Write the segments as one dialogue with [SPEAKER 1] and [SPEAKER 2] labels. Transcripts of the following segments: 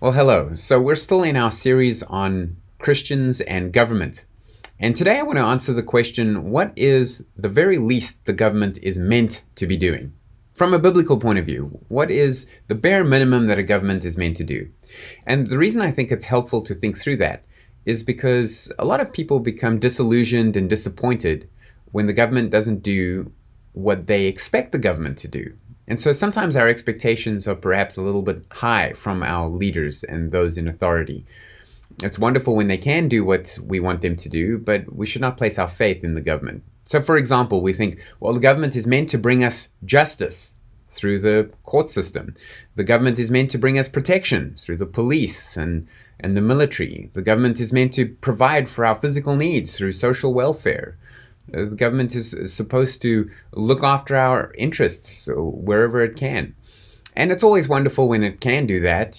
[SPEAKER 1] Well, hello. So we're still in our series on Christians and government. And today I want to answer the question, what is the very least the government is meant to be doing? From a biblical point of view, what is the bare minimum that a government is meant to do? And the reason I think it's helpful to think through that is because a lot of people become disillusioned and disappointed when the government doesn't do what they expect the government to do. And so sometimes our expectations are perhaps a little bit high from our leaders and those in authority. It's wonderful when they can do what we want them to do, but we should not place our faith in the government. So, for example, we think, well, the government is meant to bring us justice through the court system. The government is meant to bring us protection through the police and the military. The government is meant to provide for our physical needs through social welfare. The government is supposed to look after our interests wherever it can. And it's always wonderful when it can do that.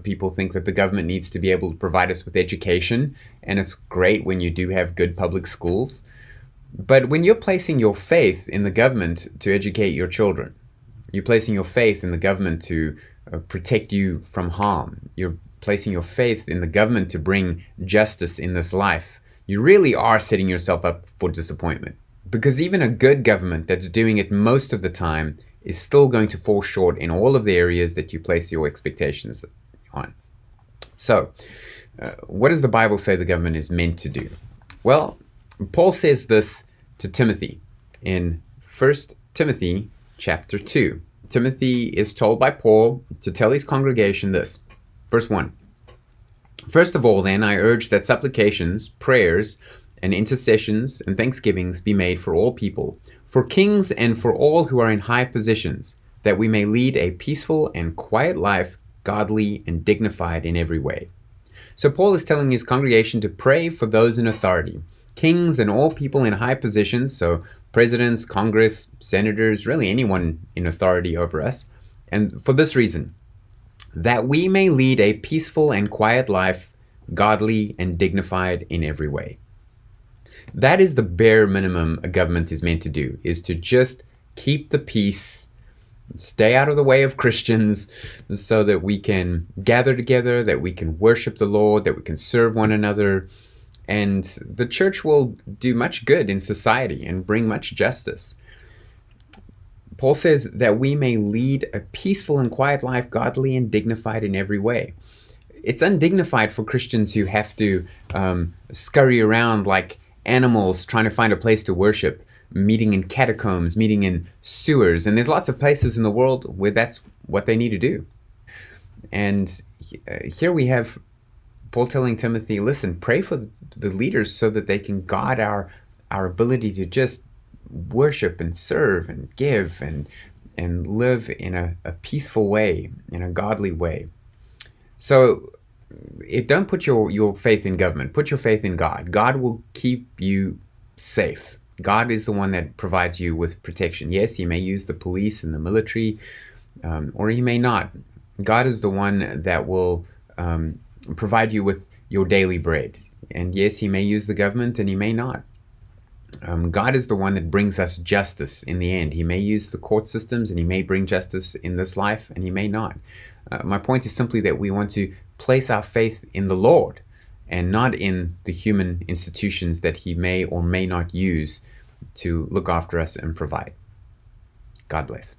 [SPEAKER 1] People think that the government needs to be able to provide us with education, and it's great when you do have good public schools. But when you're placing your faith in the government to educate your children, you're placing your faith in the government to protect you from harm, you're placing your faith in the government to bring justice in this life, you really are setting yourself up for disappointment. Because even a good government that's doing it most of the time is still going to fall short in all of the areas that you place your expectations on. So, what does the Bible say the government is meant to do? Well, Paul says this to Timothy in 1 Timothy chapter 2. Timothy is told by Paul to tell his congregation this. Verse 1. First of all, then, I urge that supplications, prayers, and intercessions and thanksgivings be made for all people, for kings and for all who are in high positions, that we may lead a peaceful and quiet life, godly and dignified in every way. So Paul is telling his congregation to pray for those in authority, kings and all people in high positions, so presidents, Congress, senators, really anyone in authority over us, and for this reason, that we may lead a peaceful and quiet life, godly and dignified in every way. That is the bare minimum a government is meant to do, is to just keep the peace, stay out of the way of Christians, so that we can gather together, that we can worship the Lord, that we can serve one another, and the church will do much good in society and bring much justice. Paul says that we may lead a peaceful and quiet life, godly and dignified in every way. It's undignified for Christians who have to scurry around like animals trying to find a place to worship, meeting in catacombs, meeting in sewers. And there's lots of places in the world where that's what they need to do. And here we have Paul telling Timothy, listen, pray for the leaders so that they can guard our ability to just worship and serve and give and live in a peaceful way, in a godly way. So don't put your faith in government. Put your faith in God. God will keep you safe. God is the one that provides you with protection. Yes, he may use the police and the military, or he may not. God is the one that will provide you with your daily bread. And yes, he may use the government and he may not. God is the one that brings us justice in the end. He may use the court systems and he may bring justice in this life and he may not. My point is simply that we want to place our faith in the Lord and not in the human institutions that he may or may not use to look after us and provide. God bless.